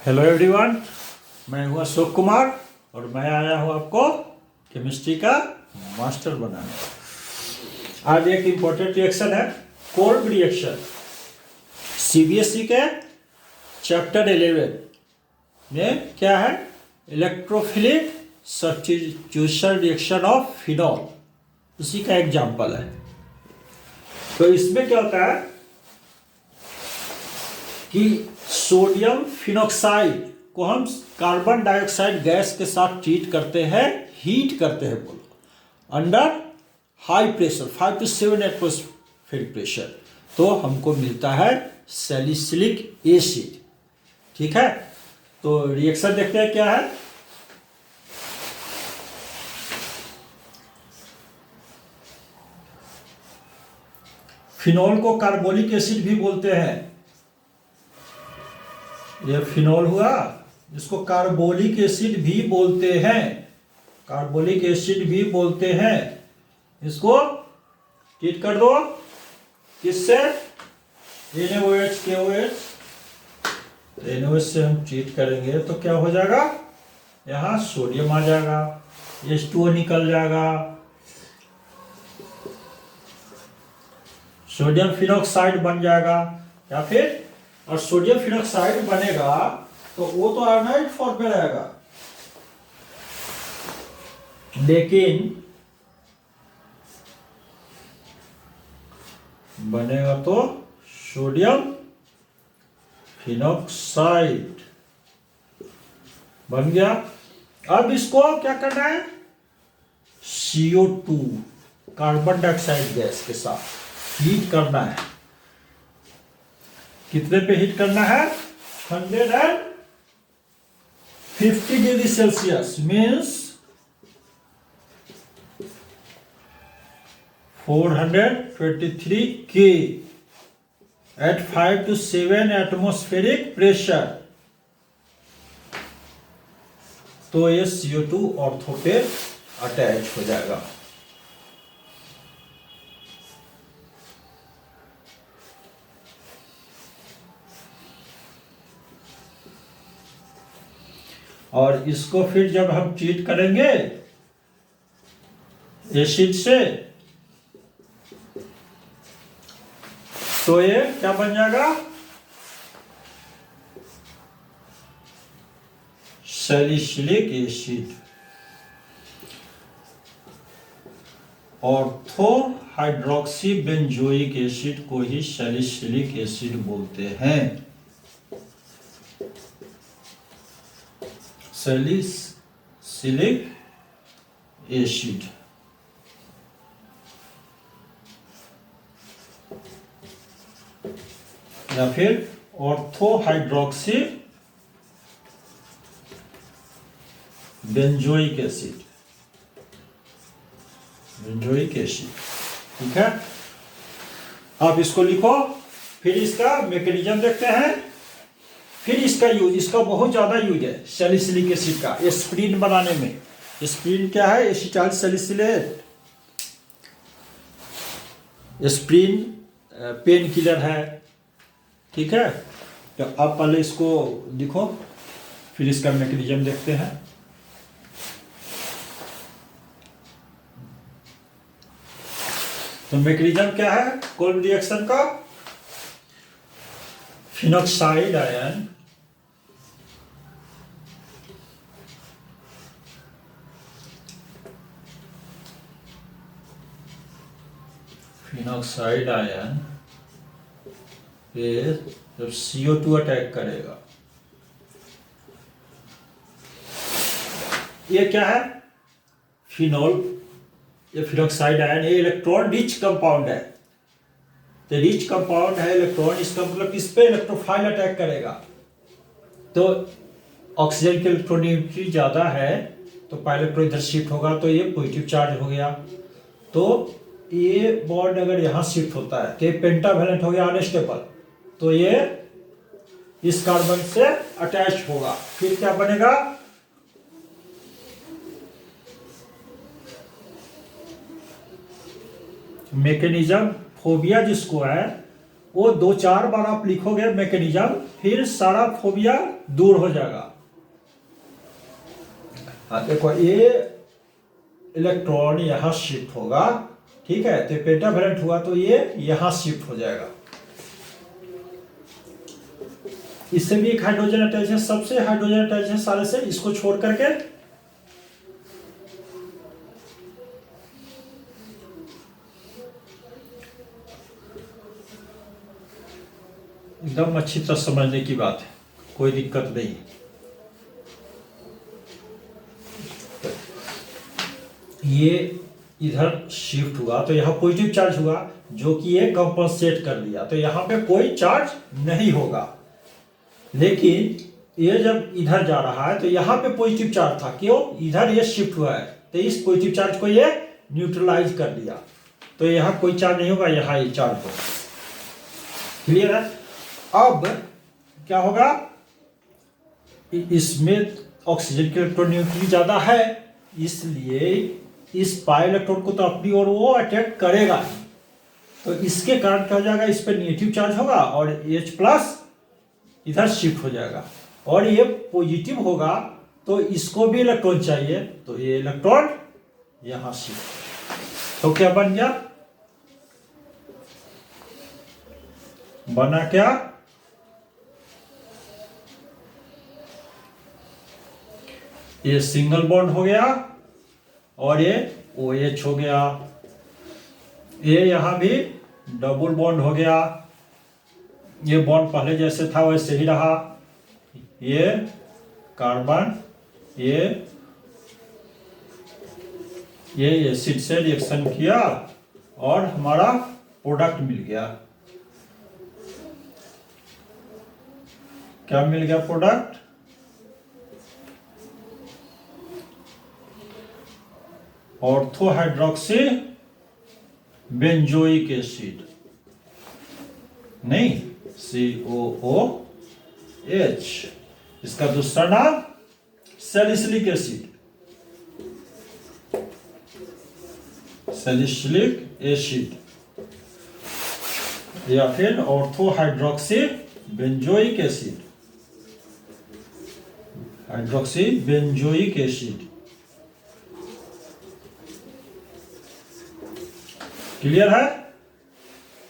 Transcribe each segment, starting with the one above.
Hello everyone, मैं हूं अशोक कुमार और मैं आया हूं आपको केमिस्ट्री का मास्टर बनाने। आज एक इम्पोर्टेंट रिएक्शन है कोल्ब रिएक्शन। सीबीएसई के चैप्टर 11 में क्या है, electrophilic substitution reaction of phenol, उसी का एग्जाम्पल है। तो इसमें क्या होता है कि सोडियम फिनॉक्साइड को हम कार्बन डाइऑक्साइड गैस के साथ ट्रीट करते हैं, हीट करते हैं बोलो, under high pressure 5 to 7 atmospheric pressure, तो हमको मिलता है सैलिसिलिक एसिड। ठीक है, तो रिएक्शन देखते हैं क्या है। फिनॉल को कार्बोलिक एसिड भी बोलते हैं। ये फिनॉल हुआ, इसको कार्बोलिक एसिड भी बोलते हैं, कार्बोलिक एसिड भी बोलते हैं। इसको ट्रीट कर दो किससे, NaOH KOH, NaOH से हम ट्रीट करेंगे तो क्या हो जाएगा, यहाँ सोडियम आ जाएगा, H2O निकल जाएगा, सोडियम फिनॉक्साइड बन जाएगा, या फिर और सोडियम फिनॉक्साइड बनेगा तो वो तो आयोनाइड फॉर्म में रहेगा, लेकिन बनेगा तो सोडियम फिनॉक्साइड बन गया। अब इसको क्या करना है, CO2 कार्बन डाइऑक्साइड गैस के साथ हीट करना है। कितने पे हीट करना है, 150 degree Celsius means 423 K at 5 to 7 atmospheric pressure. तो ये CO2 ऑर्थो पे अटैच हो जाएगा। और इसको फिर जब हम ट्रीट करेंगे एसिड से तो ये क्या बन जाएगा, salicylic acid. Ortho hydroxy benzoic acid को ही सैलिसिलिक एसिड बोलते हैं। सैलिसिलिक एसिड या फिर ortho hydroxy benzoic acid, benzoic acid. ठीक है, आप इसको लिखो, फिर इसका मैकेनिज्म देखते हैं। फिर इसका यूज, इसका बहुत ज्यादा यूज है सैलिसिलिक एसिड का एस्प्रिन बनाने में। एस्प्रिन क्या है, acetyl salicylate. Aspirin pen killer है। ठीक है, तो आप पहले इसको लिखो, फिर इसका मैकेनिज्म देखते हैं। तो मैकेनिज्म क्या है कोल्ब रिएक्शन का, फिनॉक्साइड आयन फिनॉक्साइड आयन पे जब CO2 अटैक करेगा, ये क्या है फिनॉल, ये फिनॉक्साइड आयन, ये इलेक्ट्रॉन रिच कंपाउंड है। तो रिच कंपाउंड है इलेक्ट्रॉन, इसका मतलब किस पे इलेक्ट्रोफाइल अटैक करेगा। तो ऑक्सीजन की इलेक्ट्रोनेगेटिविटी ज्यादा है तो पहले इलेक्ट्रॉन इधर शिफ्ट होगा, तो ये पॉजिटिव चार्ज हो गया। तो ये बॉन्ड अगर यहाँ शिफ्ट होता है कि पेंटावेलेंट हो गया अनस्टेबल, तो ये इस कार्बन से अटैच होगा, फिर क्या बनेगा, मैकेनिज्म फोबिया जिसको है, वो 2-4 बार आप लिखोगे मैकेनिज्म, फिर सारा फोबिया दूर हो जाएगा। देखो ये इलेक्ट्रॉन यहाँ शिफ्ट होगा, ठीक है, तो पेंटावैलेंट हुआ तो ये यहाँ शिफ्ट हो जाएगा। इससे भी एक हाइड्रोजन अटैच है, सबसे हाइड्रोजन अटैच है सारे से, इसको छोड़ करके एकदम अच्छी तरह समझने की बात है, कोई दिक्कत नहीं है। ये इधर शिफ्ट हुआ तो यहाँ पॉजिटिव चार्ज हुआ, जो कि ये कंपनसेट कर लिया, तो यहाँ पे कोई चार्ज नहीं होगा। लेकिन ये जब इधर जा रहा है तो यहाँ पे पॉजिटिव चार्ज था, क्यों, इधर ये शिफ्ट हुआ है, तो इस पॉजिटिव चार्ज को ये न्यूट्रलाइज कर दिया, तो यहाँ कोई चार्ज नहीं होगा, यहाँ ये चार्ज होगा। क्लियर है? अब क्या होगा, इसमें ऑक्सीजन की इलेक्ट्रॉनिक ज्यादा है, इसलिए इस पाई इलेक्ट्रॉन को तो अपनी ओर वो अटैक करेगा ही, तो इसके कारण क्या हो जाएगा, इस पर नेगेटिव चार्ज होगा और H+ इधर शिफ्ट हो जाएगा, और ये पॉजिटिव होगा तो इसको भी इलेक्ट्रॉन चाहिए, तो ये इलेक्ट्रॉन यहां शिफ्ट, तो क्या बन गया, बना क्या, ये सिंगल बॉन्ड हो गया और ये OH हो गया, ये यहां भी डबल बॉन्ड हो गया, ये बॉन्ड पहले जैसे था वैसे ही रहा, ये कार्बन ये एसिड से रिएक्शन किया और हमारा प्रोडक्ट मिल गया, क्या मिल गया, product, ortho hydroxy benzoic acid, नहीं COOH, इसका दूसरा नाम सैलिसिलिक एसिड, सैलिसिलिक एसिड, या फिर ortho hydroxy benzoic acid, hydroxy benzoic acid. Clear है?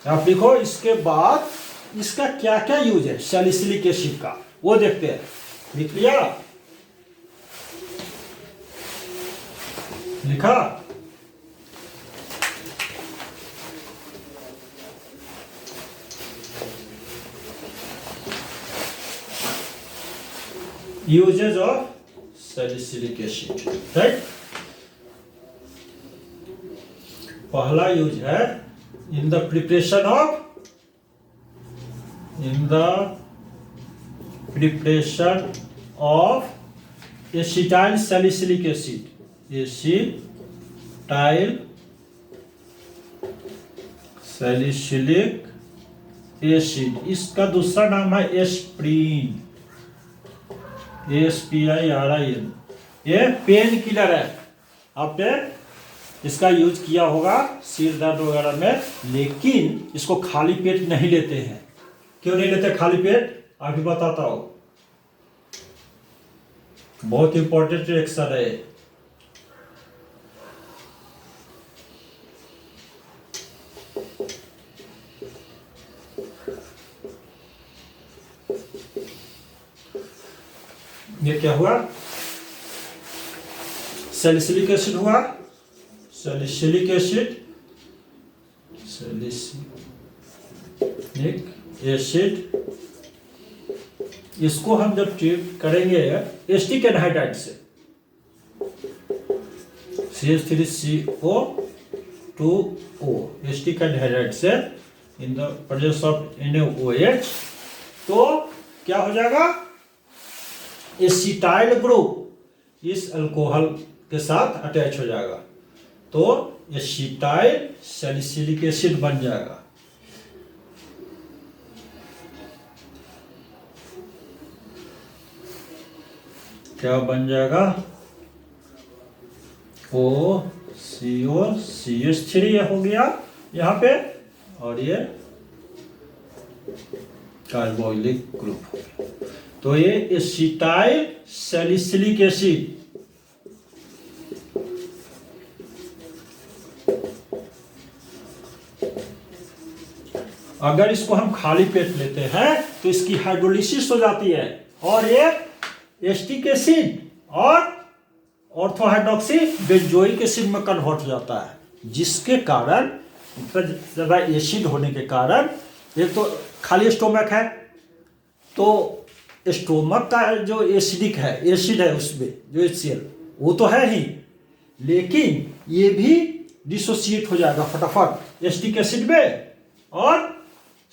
आप लिखो, इसके बाद इसका क्या क्या यूज है सैलिसिलिक एसिड का, वो देखते हैं। लिख लिया, लिखा, uses of salicylic acid, right. पहला यूज है in the preparation of acetyl salicylic acid, acetyl salicylic acid, इसका दूसरा नाम है एस्प्रीन, ASPIRIN, ये पेन किलर है, आपने इसका यूज किया होगा सिर दर्द वगैरह में, लेकिन इसको खाली पेट नहीं लेते हैं। क्यों नहीं लेते खाली पेट, अभी बताता हूं, बहुत इंपॉर्टेंट रिएक्शन है। ये क्या हुआ, सैलिसिलिक एसिड हुआ, सैलिसिलिक एसिड, इसको हम जब ट्रीट करेंगे एसिटिक एनहाइड्राइड से, CH3CO2O, एसिटिक एनहाइड्राइड से in the presence of NaOH, तो क्या हो जाएगा, एसिटाइल ग्रुप इस अल्कोहल के साथ अटैच हो जाएगा, तो एसिटाइल सैलिसिलिक एसिड बन जाएगा। क्या बन जाएगा, OCO CH3 हो गया यहाँ पे, और ये कार्बोइलिक ग्रुप। तो ये एसिटाइल सैलिसिलिक एसिड, अगर इसको हम खाली पेट लेते हैं तो इसकी हाइड्रोलिसिस हो जाती है और ये एसिटिक एसिड और ऑर्थोहाइड्रोक्सी बेंजोइक एसिड में कन्वर्ट हो जाता है, जिसके कारण ज़्यादा एसिड होने के कारण, एक तो खाली स्टोमक है तो स्टोमक का जो एसिडिक है, एसिड है उसमें जो HCl वो तो है ही, लेकिन ये भी डिसोसिएट हो जाएगा फटाफट एसिटिक एसिड में और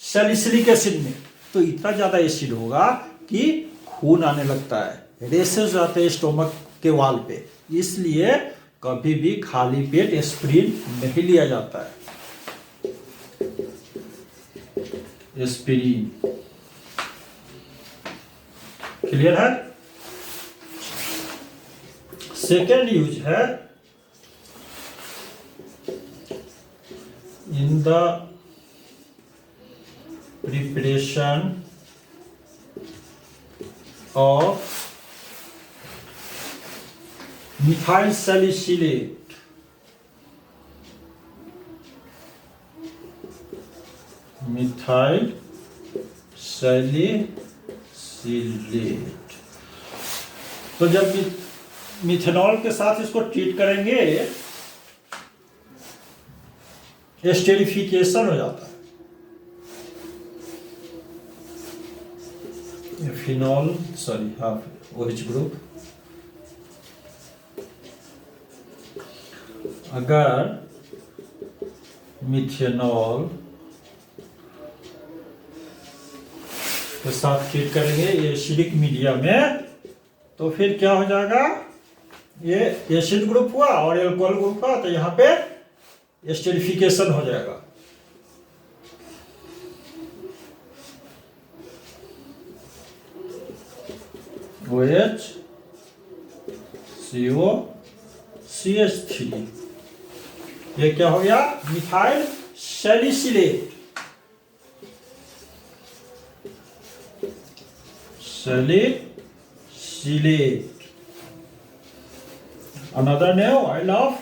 सैलिसिलिक एसिड में। तो इतना ज़्यादा एसिड होगा कि खून आने लगता है, रेसेस जाते हैं स्टोमक के वाल पे, इसलिए कभी भी खाली पेट एस्पिरिन नहीं लिया जाता है। एस्पिरिन क्लियर है। सेकेंड यूज है in the preparation of methyl salicylate, methyl salicylate। तो जब मिथेनॉल के साथ इसको ट्रीट करेंगे एस्टेरिफिकेशन हो जाता है, फिनॉल OH ग्रुप। अगर मिथेनॉल के साथ ट्रीट करेंगे एसिडिक मीडिया में तो फिर क्या हो जाएगा, ये एसिड ग्रुप हुआ और एल्कोहल ग्रुप हुआ, तो यहाँ पे एस्टेरिफिकेशन हो जाएगा। OH CO CH3, ये क्या हो गया, methyl salicylate. Another name oil of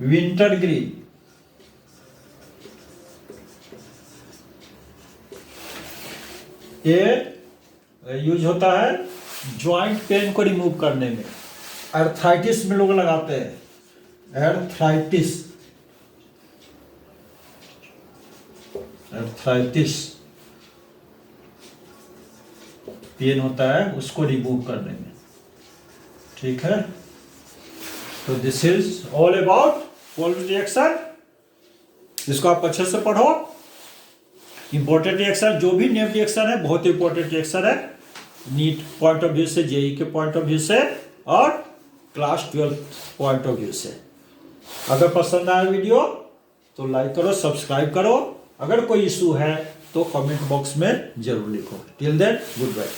wintergreen। ये यूज होता है जॉइंट पेन को रिमूव करने में, आर्थराइटिस में लोग लगाते हैं, आर्थराइटिस पेन होता है उसको रिमूव करने में, ठीक है। तो this is all about cold reaction, इसको आप अच्छे से पढ़ो। इंपॉर्टेंट रिएक्शन, जो भी नेम रिएक्शन है बहुत इंपॉर्टेंट रिएक्शन है, नीट पॉइंट ऑफ व्यू से, जेई के पॉइंट ऑफ व्यू से और क्लास 12 पॉइंट ऑफ व्यू से। अगर पसंद आया वीडियो तो लाइक करो, सब्सक्राइब करो, अगर कोई इशू है तो कमेंट बॉक्स में जरूर लिखो। Till then good bye.